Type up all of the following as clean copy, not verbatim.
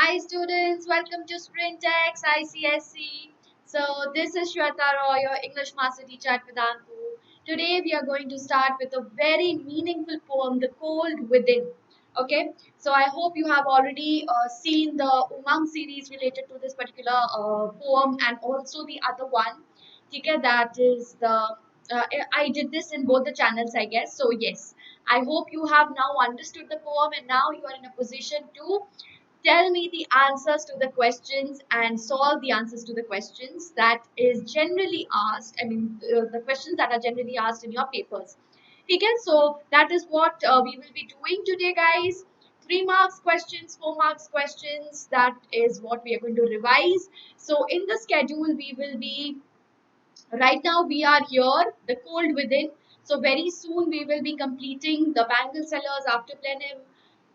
Hi students, welcome to Sprintex ICSE. So this is Sweta, your English master teacher at Vedantu. Today we are going to start with a very meaningful poem, The Cold Within. Okay, so I hope you have already seen the Umang series related to this particular poem and also the other one. Okay, that is the I did this in both the channels, I guess. So yes, I hope you have now understood the poem and now you are in a position to tell me the answers to the questions and solve the answers to the questions that is generally asked. I mean, the questions that are generally asked in your papers. Okay, so that is what we will be doing today, guys. 3 marks questions, 4 marks questions. That is what we are going to revise. So in the schedule, we will be right now. We are here, the cold within. So very soon we will be completing the Bangle Sellers after plenum,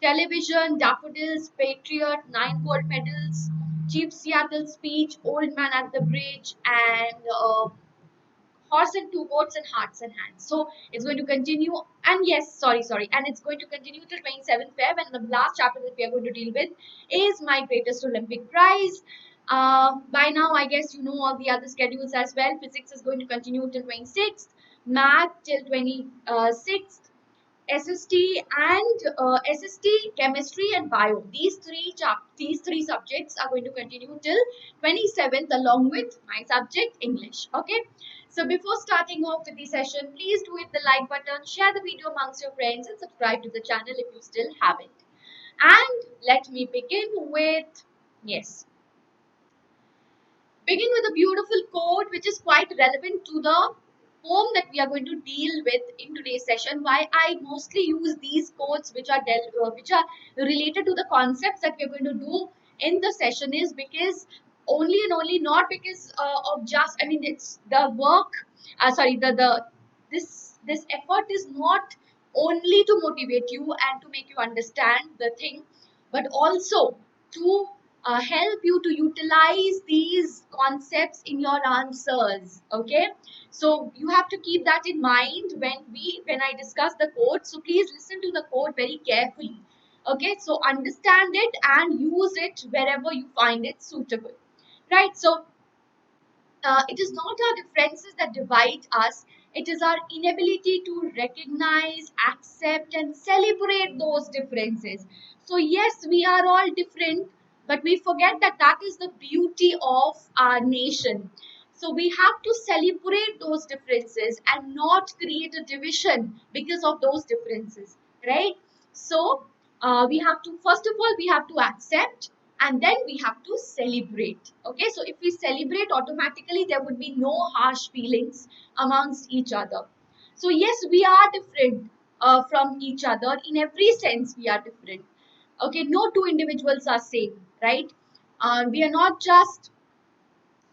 television, daffodils, patriot, 9 gold medals, cheap Seattle speech, old man at the bridge, and horse and 2 boats and hearts and hands. So it's going to continue. And yes, sorry, and it's going to continue till 27th Feb. And the last chapter that we are going to deal with is my greatest Olympic prize. By now, I guess you know all the other schedules as well. Physics is going to continue till 26th, math till 26th, SST and SST, chemistry and bio. These three subjects are going to continue till 27th along with my subject English. Okay. So before starting off with the session, please do hit the like button, share the video amongst your friends and subscribe to the channel if you still haven't. And let me begin with, yes, begin with a beautiful quote which is quite relevant to the poem that we are going to deal with in today's session. Why I mostly use these quotes which are related to the concepts that we are going to do in the session is because only and only not because of just, I mean, it's the work, sorry, the this effort is not only to motivate you and to make you understand the thing, but also to help you to utilize these concepts in your answers. Okay, so you have to keep that in mind when I discuss the code. So please listen to the code very carefully. Okay, so understand it and use it wherever you find it suitable, right? So it is not our differences that divide us, it is our inability to recognize, accept, and celebrate those differences. So, yes, we are all different, but we forget that that is the beauty of our nation. So, we have to celebrate those differences and not create a division because of those differences, right? So, we have to, first of all, we have to accept and then we have to celebrate. Okay, so if we celebrate, automatically there would be no harsh feelings amongst each other. So yes, we are different from each other in every sense. We are different. Okay, no two individuals are same, right? We are not just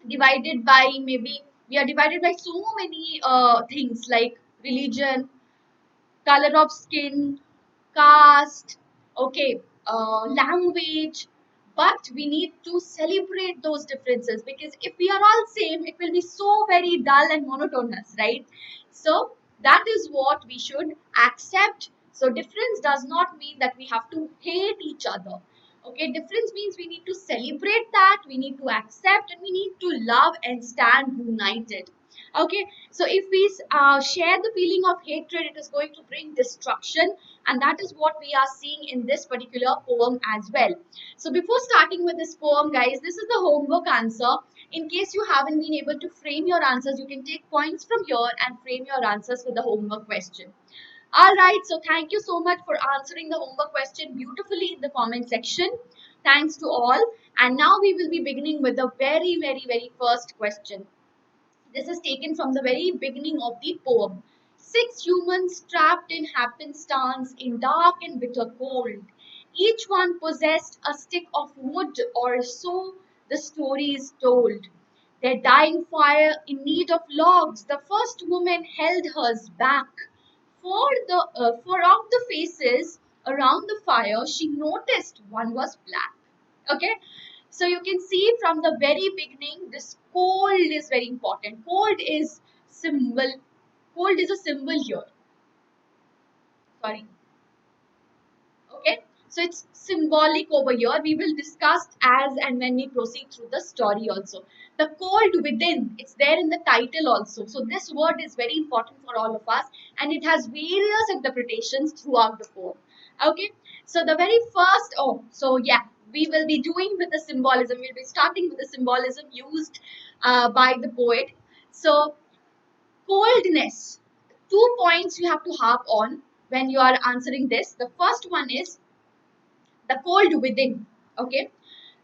divided by, maybe we are divided by so many things like religion, color of skin, caste, okay, language. But we need to celebrate those differences, because if we are all same, it will be so very dull and monotonous, right? So that is what we should accept. So difference does not mean that we have to hate each other. Okay, difference means we need to celebrate that, we need to accept, and we need to love and stand united. Okay, so if we share the feeling of hatred, it is going to bring destruction, and that is what we are seeing in this particular poem as well. So before starting with this poem, guys, this is the homework answer. In case you haven't been able to frame your answers, you can take points from here and frame your answers with the homework question. All right, so thank you so much for answering the homework question beautifully in the comment section. Thanks to all. And now we will be beginning with the very first question. This is taken from the very beginning of the poem. 6 humans trapped in happenstance in dark and bitter cold. Each one possessed a stick of wood, or so the story is told. Their dying fire in need of logs, the first woman held hers back. For of the faces around the fire, she noticed one was black. Okay, so you can see from the very beginning, this cold is very important. Symbol Cold is a symbol here. Sorry. Okay, So it's symbolic over here. We will discuss as and when we proceed through the story also. The cold within, it's there in the title also. So this word is very important for all of us, and it has various interpretations throughout the poem. Okay, so the very first, so yeah, we will be doing with the symbolism. We'll be starting with the symbolism used by the poet. So coldness. 2 points you have to harp on when you are answering this. The first one is the cold within. Okay,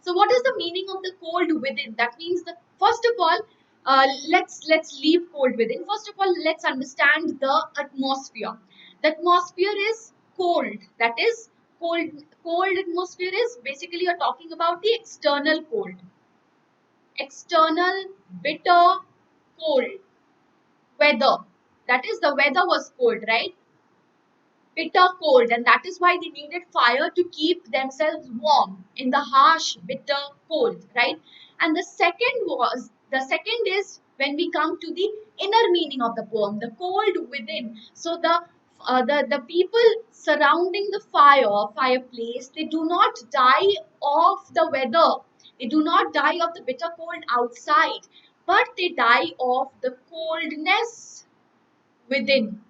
so what is the meaning of the cold within? That means the first of all, let's leave cold within. First of all, let's understand the atmosphere. The atmosphere is cold. That is cold atmosphere is basically you're talking about the external cold, external bitter cold weather. That is, the weather was cold, right? Bitter cold, and that is why they needed fire to keep themselves warm in the harsh bitter cold, right? And the second is when we come to the inner meaning of the poem, the cold within. So the people surrounding the fireplace, they do not die of the weather, they do not die of the bitter cold outside, but they die of the coldness within.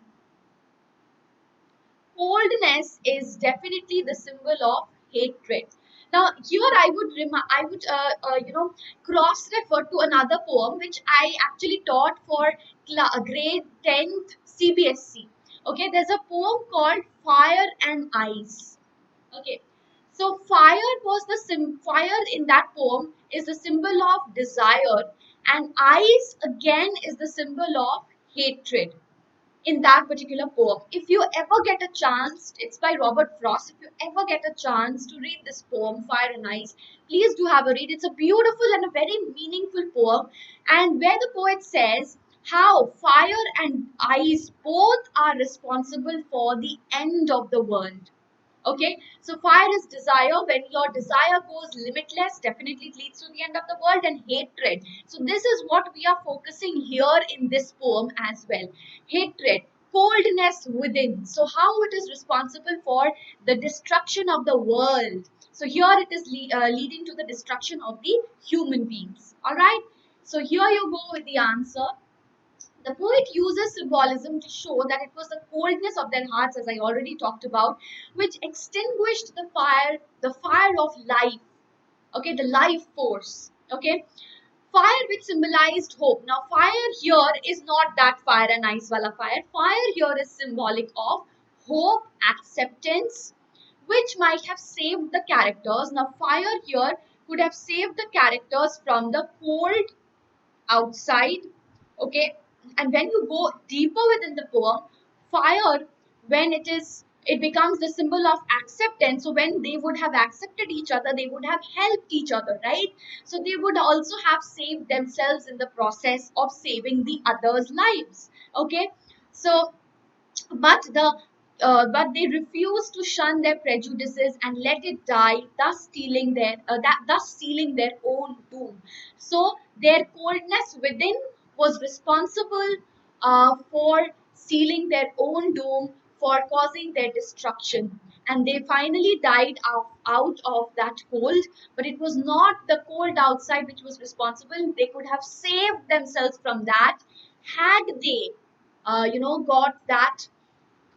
Coldness is definitely the symbol of hatred. Now, here I would cross refer to another poem which I actually taught for grade 10th CBSE. Okay, there's a poem called Fire and Ice. Okay, so fire in that poem is the symbol of desire, and ice again is the symbol of hatred in that particular poem. If you ever get a chance, it's by Robert Frost. If you ever get a chance to read this poem, Fire and Ice, please do have a read. It's a beautiful and a very meaningful poem, and where the poet says how fire and ice both are responsible for the end of the world. Okay, so fire is desire. When your desire goes limitless, definitely it leads to the end of the world. And hatred. So this is what we are focusing here in this poem as well. Hatred, coldness within. So how it is responsible for the destruction of the world. So here it is leading to the destruction of the human beings. All right. So here you go with the answer. The poet uses symbolism to show that it was the coldness of their hearts, as I already talked about, which extinguished the fire of life. Okay, the life force. Okay, fire which symbolized hope. Now, fire here is not that fire and ice wala fire. Fire here is symbolic of hope, acceptance, which might have saved the characters. Now, fire here could have saved the characters from the cold outside. Okay, and when you go deeper within the poem, fire, when it becomes the symbol of acceptance. So when they would have accepted each other, they would have helped each other, right? So they would also have saved themselves in the process of saving the others lives. Okay, so but they refuse to shun their prejudices and let it die, thus sealing their own doom. So their coldness within was responsible for sealing their own doom, for causing their destruction. And they finally died out of that cold, but it was not the cold outside which was responsible. They could have saved themselves from that had they, got that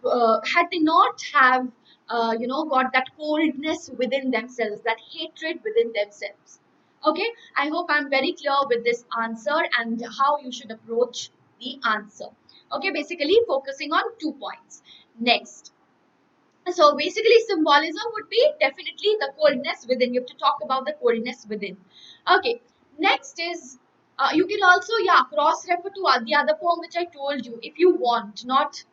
had they not have got that coldness within themselves, that hatred within themselves. Okay, I hope I'm very clear with this answer and how you should approach the answer. Okay, basically focusing on 2 points. Next, so basically symbolism would be definitely the coldness within. You have to talk about the coldness within. Okay, next is you can also, yeah, cross refer to the other poem which I told you if you want, not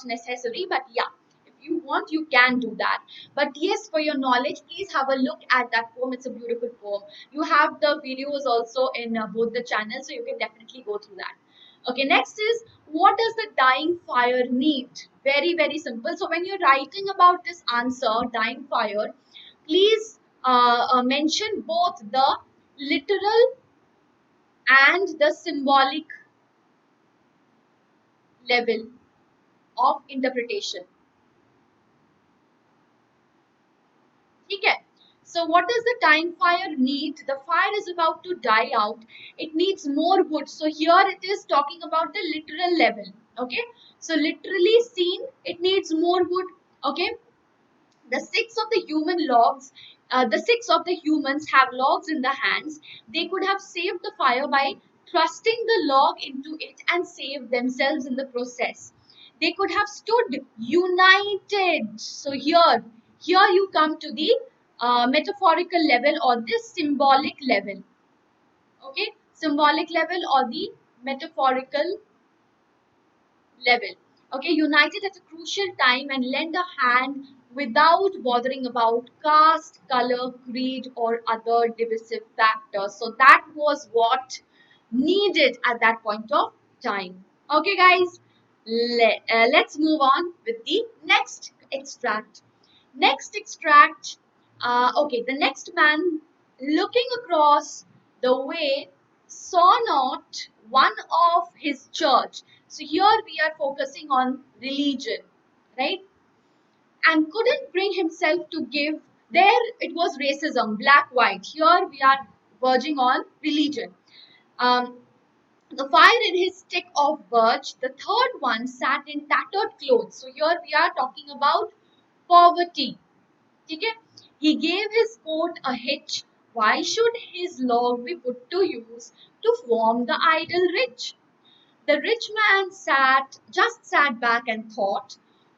necessary, but yeah, if you want you can do that. But yes, for your knowledge, please have a look at that poem. It's a beautiful poem. You have the videos also in both the channels, so you can definitely go through that. Okay, next is what does the dying fire need? Very, very simple. So when you're writing about this answer, dying fire, please mention both the literal and the symbolic level of interpretation. Okay. So what does the time fire need? The fire is about to die out. It needs more wood. So here it is talking about the literal level. Okay. So literally seen, it needs more wood. Okay. The six of the humans have logs in the hands. They could have saved the fire by thrusting the log into it and saved themselves in the process. They could have stood united. So here you come to the metaphorical level or this symbolic level. Okay, symbolic level or the metaphorical level. Okay, united at a crucial time and lend a hand without bothering about caste, color, creed, or other divisive factors. So that was what needed at that point of time. Okay, guys, let's move on with the next extract. Next extract. Okay, the next man looking across the way saw not one of his church. So here we are focusing on religion, right? And couldn't bring himself to give. There it was racism, black, white. Here we are verging on religion. Um, the fire in his stick of birch. The third one sat in tattered clothes. So here we are talking about poverty. Okay? He gave his coat a hitch. Why should his log be put to use to form the idle rich? The rich man sat back and thought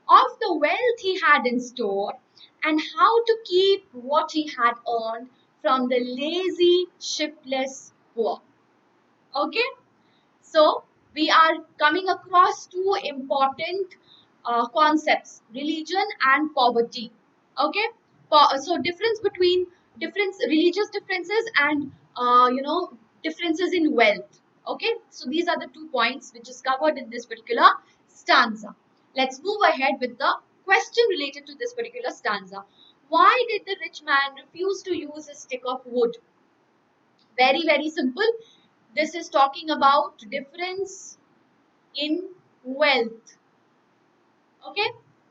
of the wealth he had in store and how to keep what he had earned from the lazy, shiftless poor. Okay? So we are coming across two important concepts: religion and poverty. Okay, so difference between different religious differences and differences in wealth. Okay, so these are the 2 points which is covered in this particular stanza. Let's move ahead with the question related to this particular stanza. Why did the rich man refuse to use a stick of wood? Very, very simple. This is talking about difference in wealth. Okay.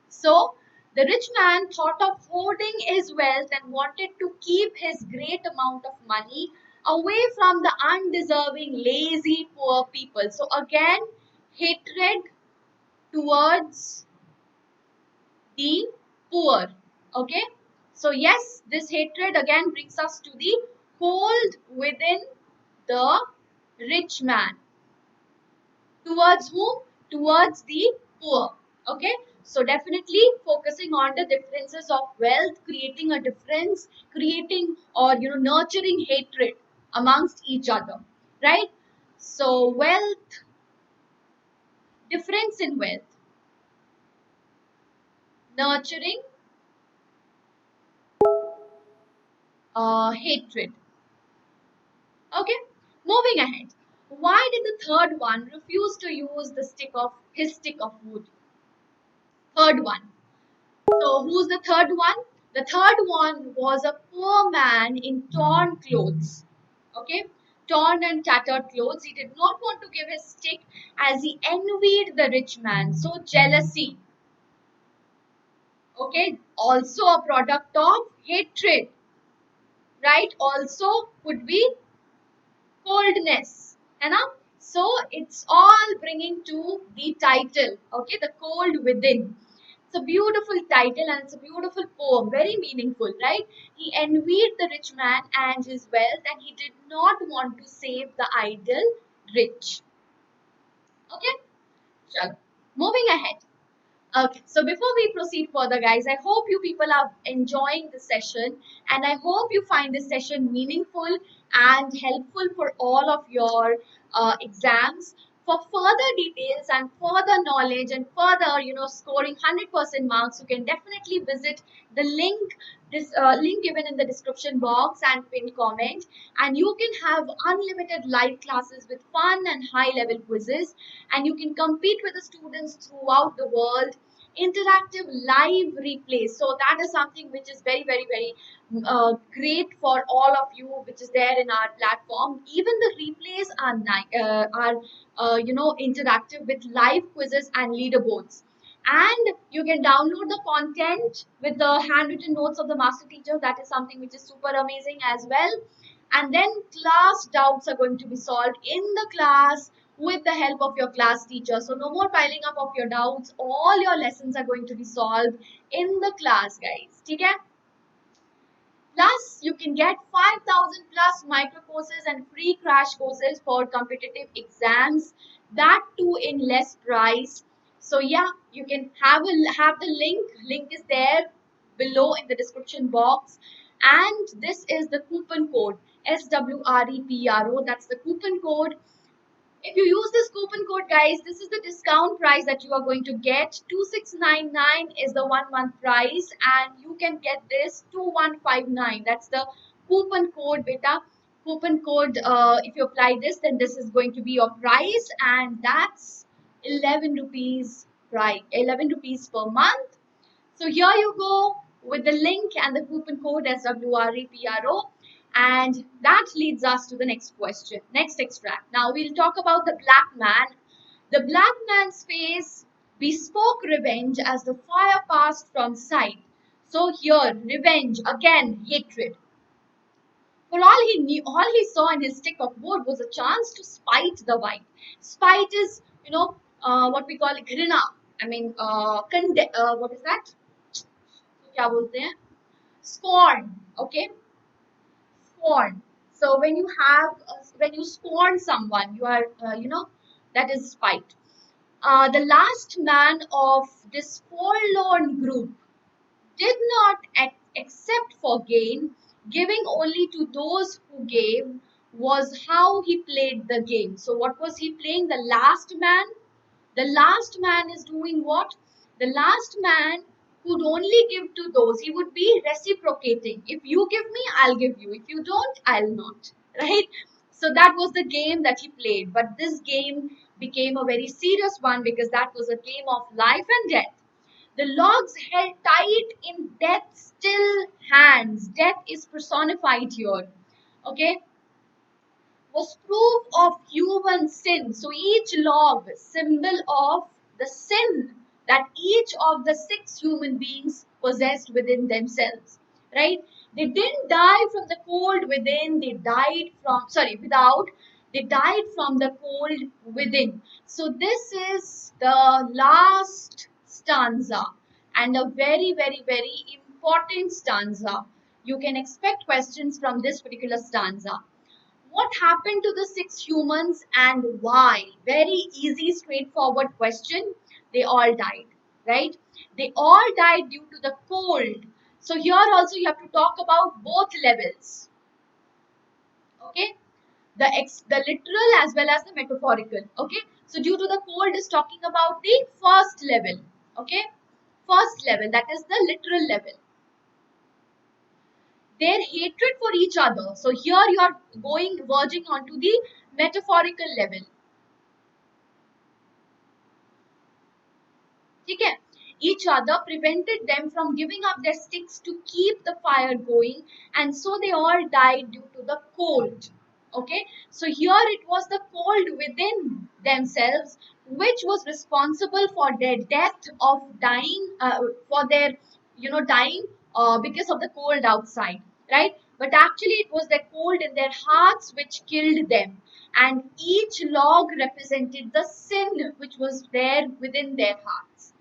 So the rich man thought of hoarding his wealth and wanted to keep his great amount of money away from the undeserving, lazy, poor people. So again, hatred towards the poor. Okay. So yes, this hatred again brings us to the cold within the rich man. Towards whom? Towards the poor. Okay. So definitely focusing on the differences of wealth, creating a difference, creating or nurturing hatred amongst each other. Right? So wealth, difference in wealth, nurturing hatred. Okay. Moving ahead. Why did the third one refuse to use his stick of wood? Third one. So, who's the third one? The third one was a poor man in torn clothes. Okay, torn and tattered clothes. He did not want to give his stick as he envied the rich man. So, jealousy. Okay, also a product of hatred, right? Also could be coldness. है ना? So, it's all bringing to the title. Okay, the cold within. It's a beautiful title and it's a beautiful poem, very meaningful, right? He envied the rich man and his wealth, and he did not want to save the idle rich. Okay, chalo. Moving ahead. Okay, so before we proceed further, guys, I hope you people are enjoying the session and I hope you find this session meaningful and helpful for all of your exams. For further details and further knowledge and further, scoring 100% marks, you can definitely visit the link given in the description box and pinned comment. And you can have unlimited live classes with fun and high level quizzes, and you can compete with the students throughout the world, interactive live replays. So that is something which is very, very, very great for all of you, which is there in our platform. Even the replays are interactive with live quizzes and leaderboards. And you can download the content with the handwritten notes of the master teacher. That is something which is super amazing as well. And then class doubts are going to be solved in the class with the help of your class teacher. So no more piling up of your doubts. All your lessons are going to be solved in the class, guys. Okay? Plus, you can get 5,000 plus micro courses and free crash courses for competitive exams. That too in less price. So yeah, you can have the link. Link is there below in the description box. And this is the coupon code SWREPRO. That's the coupon code. If you use this coupon code, guys, this is the discount price that you are going to get. 2699 is the 1 month price, and you can get this 2159. That's the coupon code, beta. Coupon code, if you apply this, then this is going to be your price, and that's 11 rupees price, 11 rupees per month. So here you go with the link and the coupon code SWREPRO. And that leads us to the next question, next extract. Now we'll talk about the black man. The black man's face bespoke revenge as the fire passed from sight. So here, revenge, again, hatred. For all he knew, all he saw in his stick of wood was a chance to spite the white. Spite is, what we call grina. I mean, what is that? क्या बोलते हैं? Scorn. Okay, scorn. So when you scorn someone, you are that is spite. The last man of this forlorn group did not accept for gain, giving only to those who gave was how he played the game. So what was he playing? The last man. The last man is doing what? The last man would only give to those. He would be reciprocating. If you give me, I'll give you. If you don't, I'll not. Right? So that was the game that he played. But this game became a very serious one because that was a game of life and death. The logs held tight in death's still hands. Death is personified here. Okay? Was proof of human sin. So each log, symbol of the sin that each of the 6 human beings possessed within themselves. Right? They didn't die from the cold within, they died from, without, they died from the cold within. So this is the last stanza and a very, very, very important stanza. You can expect questions from this particular stanza. What happened to the 6 humans and why? Very easy, straightforward question. They all died, right? They all died due to the cold. So here also you have to talk about both levels. Okay? The literal as well as the metaphorical. Okay? So due to the cold is talking about the first level. Okay? First level, that is the literal level. Their hatred for each other. So here you are verging onto the metaphorical level. Okay? Each other prevented them from giving up their sticks to keep the fire going, and so they all died due to the cold. Okay? So here it was the cold within themselves which was responsible for their death of dying, for their dying because of the cold outside, right? But actually it was the cold in their hearts which killed them, and each log represented the sin which was there within their hearts,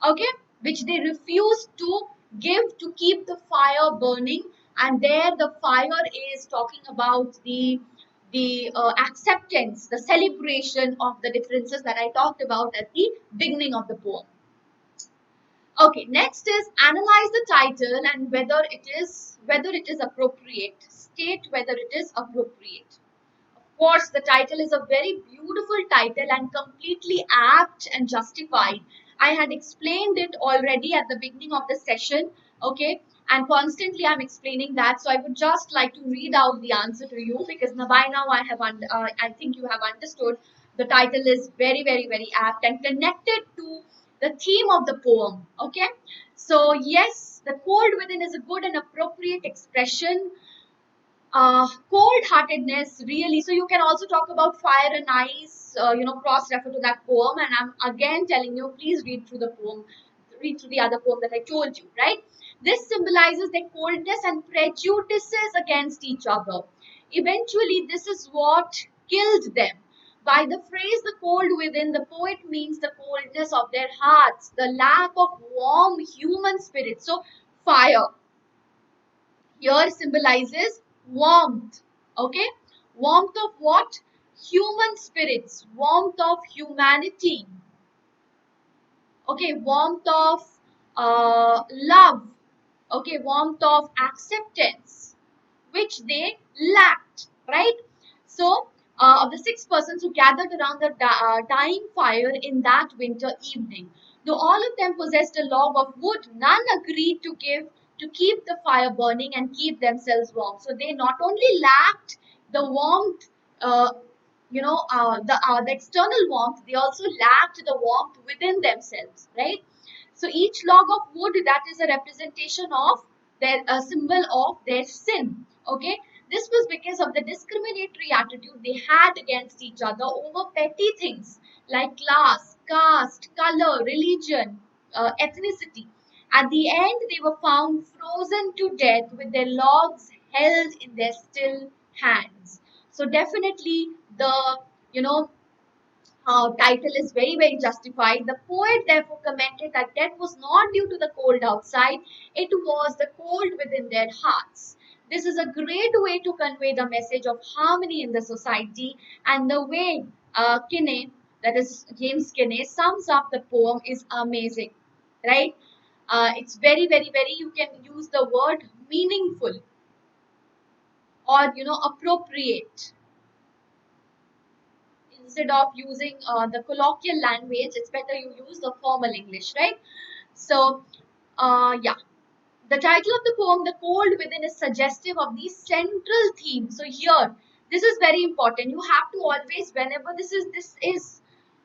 okay, which they refused to give to keep the fire burning. And there the fire is talking about the acceptance, the celebration of the differences that I talked about at the beginning of the poem. Okay, next is analyze the title and whether it is appropriate. State whether it is appropriate. Of course, the title is a very beautiful title and completely apt and justified. I had explained it already at the beginning of the session, okay, and constantly I'm explaining that. So I would just like to read out the answer to you because by now I think you have understood the title is very, very, very apt and connected to the theme of the poem. Okay, so yes, the cold within is a good and appropriate expression. Cold-heartedness, really. So you can also talk about fire and ice. cross refer to that poem, and I'm again telling you, please read through the poem, read through the other poem that I told you, right? This symbolizes their coldness and prejudices against each other. Eventually, this is what killed them. By the phrase the cold within, the poet means the coldness of their hearts, the lack of warm human spirit. So, fire here symbolizes warmth. Okay? Warmth of what? Human spirits, warmth of humanity. Okay, warmth of love. Okay, warmth of acceptance, which they lacked, right? So, of the 6 persons who gathered around the dying fire in that winter evening, though all of them possessed a log of wood, none agreed to keep the fire burning and keep themselves warm. So they not only lacked the warmth, uh, the external warmth, they also lacked the warmth within themselves, right? So each log of wood, that is a representation of their a symbol of their sin. Okay, this was because of the discriminatory attitude they had against each other over petty things like class, caste, color, religion, ethnicity. At the end, they were found frozen to death with their logs held in their still hands. So definitely the you know title is very, very justified. The poet therefore commented that death was not due to the cold outside, it was the cold within their hearts. This is a great way to convey the message of harmony in the society, and the way Kinney, that is James Kinney, sums up the poem is amazing, right? It's very, very, very, you can use the word meaningful or, appropriate instead of using the colloquial language. It's better you use the formal English, right? So, yeah. The title of the poem, The Cold Within, is suggestive of the central theme. So here, this is very important. You have to always, whenever this is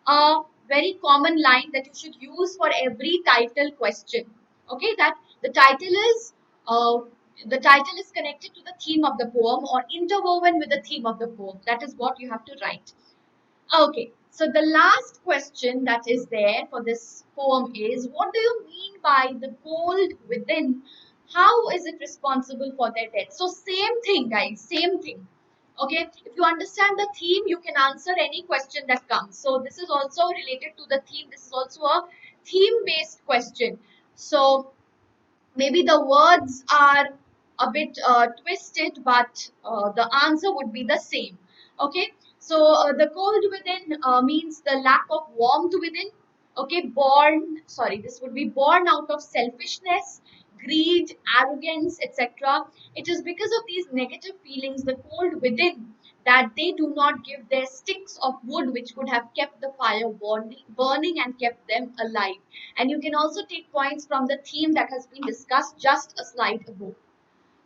a very common line that you should use for every title question. Okay, that the title is uh, the title is connected to the theme of the poem or interwoven with the theme of the poem. That is what you have to write. Okay, so the last question that is there for this poem is, what do you mean by the cold within? How is it responsible for their death? So same thing, guys, same thing. Okay, if you understand the theme, you can answer any question that comes. So this is also related to the theme. This is also a theme-based question. So maybe the words are a bit twisted, but the answer would be the same. Okay, so the cold within means the lack of warmth within. Okay, this would be born out of selfishness, greed, arrogance, etc. It is because of these negative feelings, the cold within, that they do not give their sticks of wood which could have kept the fire burning and kept them alive. And you can also take points from the theme that has been discussed just a slide ago.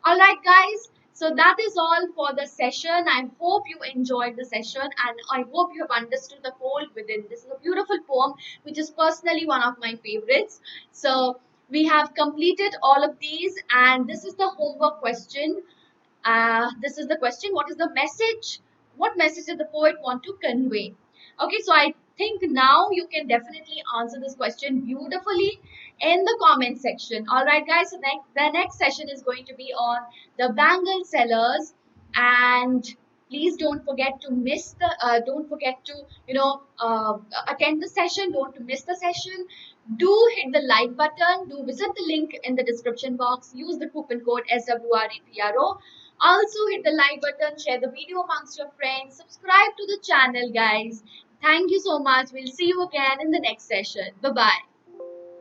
All right, guys. So that is all for the session. I hope you enjoyed the session and I hope you have understood the cold within. This is a beautiful poem, which is personally one of my favorites. So we have completed all of these, and this is the homework question. This is the question: what is the message? What message did the poet want to convey? Okay, so I think now you can definitely answer this question beautifully in the comment section. All right, guys. So the next session is going to be on the bangle sellers, and please don't forget to don't forget to attend the session. Don't miss the session. Do hit the like button. Do visit the link in the description box. Use the coupon code SWREPRO. Also hit the like button, share the video amongst your friends, subscribe to the channel, guys. Thank you so much. We'll see you again in the next session. Bye bye.